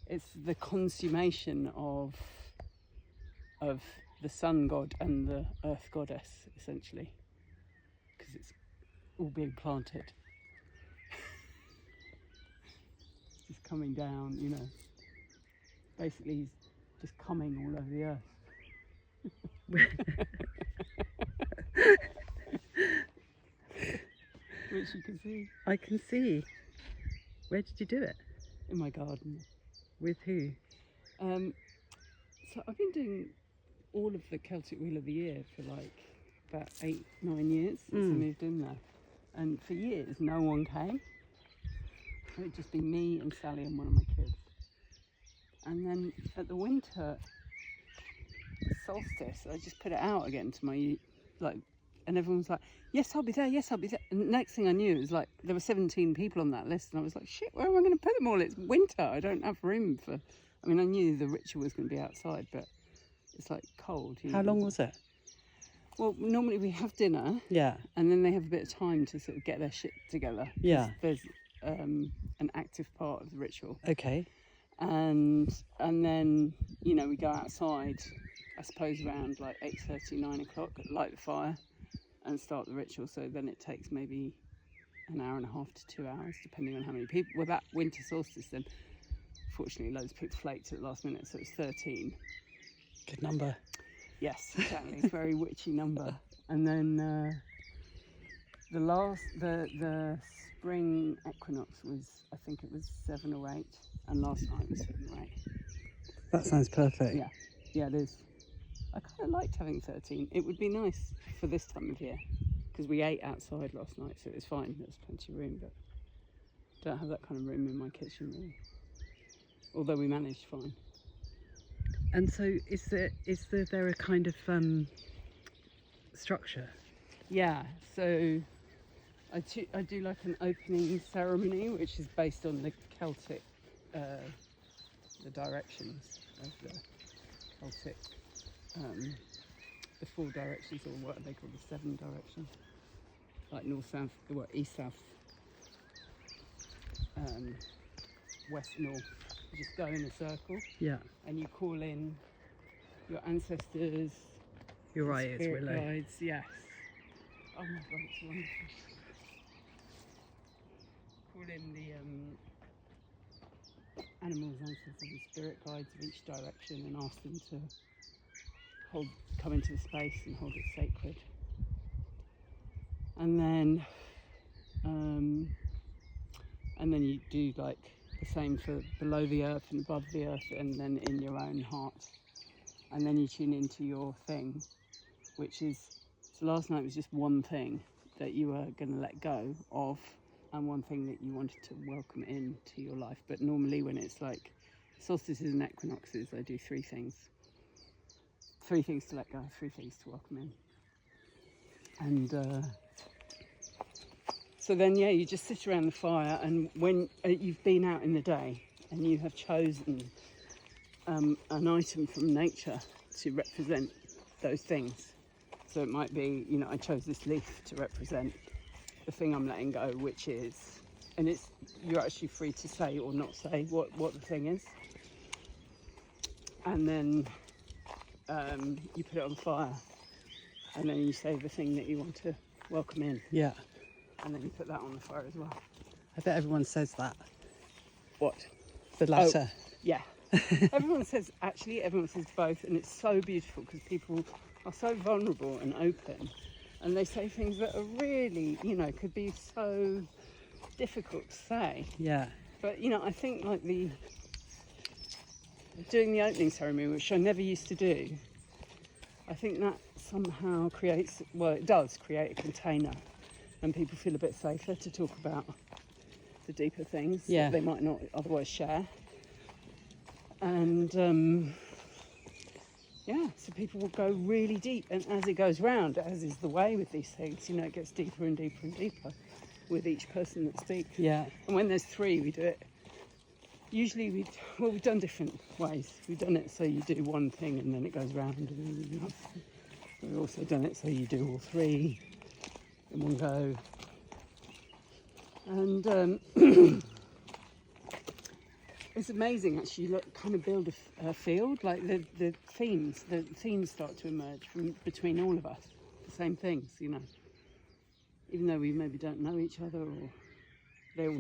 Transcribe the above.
it's the consummation of the sun god and the earth goddess, essentially, because it's all being planted. Just coming down, you know. Basically, he's just coming all over the earth. Which you can see. I can see. Where did you do it? In my garden. With who? So I've been doing all of the Celtic Wheel of the Year for like about 8-9 years since I moved in there. And for years, no one came. It would just be me and Sally and one of my kids. And then at the winter solstice, I just put it out again to my, like, and everyone was like, yes, I'll be there, yes, I'll be there. And the next thing I knew, it was like, there were 17 people on that list. And I was like, shit, where am I going to put them all? It's winter. I don't have room for, I mean, I knew the ritual was going to be outside, but it's like cold. How long was it? Well, normally we have dinner. Yeah. And then they have a bit of time to sort of get their shit together. Yeah. There's an active part of the ritual. Okay. And then, you know, we go outside, I suppose around like 8:30, 9 o'clock, light the fire and start the ritual. So then it takes maybe an hour and a half to 2 hours, depending on how many people. Well, that winter solstice then, fortunately, loads of people flaked at the last minute, so it's 13. Good number. Yes, exactly. It's a very witchy number. And then the spring equinox was, I think it was 7 or 8, and last night was 7 or 8. That sounds perfect. Yeah, it is. I kind of liked having 13. It would be nice for this time of year, because we ate outside last night, so it was fine. There was plenty of room, but don't have that kind of room in my kitchen really. Although we managed fine. And so is there a kind of structure? Yeah, so I do like an opening ceremony, which is based on the Celtic, the directions of the Celtic, the 4 directions, or what are they called, the 7 directions, like north, south, east, south, west, north. You just go in a circle. Yeah. And you call in your ancestors. You're right, it's Willow. Guides, yes. Oh my god, it's wonderful. Call in the animals, ancestors and spirit guides of each direction and ask them to come into the space and hold it sacred. And then you do like the same for below the earth and above the earth, and then in your own heart. And then you tune into your thing, which is, so last night was just one thing that you were going to let go of, and one thing that you wanted to welcome into your life. But normally when it's like solstices and equinoxes, I do 3 things. 3 things to let go, 3 things to welcome in. And so then, yeah, you just sit around the fire, and when you've been out in the day and you have chosen an item from nature to represent those things. So it might be, you know, I chose this leaf to represent the thing I'm letting go, which is, and it's, you're actually free to say or not say what the thing is. And then you put it on fire, and then you say the thing that you want to welcome in. Yeah. And then you put that on the fire as well. I bet everyone says that. What? The latter. Oh, yeah. Everyone says both, and it's so beautiful because people are so vulnerable and open, and they say things that are really, you know, could be so difficult to say. Yeah. But, you know, I think like doing the opening ceremony, which I never used to do, I think that somehow creates, well, it does create a container, and people feel a bit safer to talk about the deeper things that they might not otherwise share. And so people will go really deep, and as it goes round, as is the way with these things, you know, it gets deeper and deeper and deeper with each person that speaks. Yeah. And when there's 3, we do it. Usually we've done different ways. We've done it so you do one thing and then it goes round, and we've also done it so you do all 3 in one go. And It's amazing actually. You look, kind of build a field, like the themes start to emerge from between all of us. The same things, you know. Even though we maybe don't know each other, or they all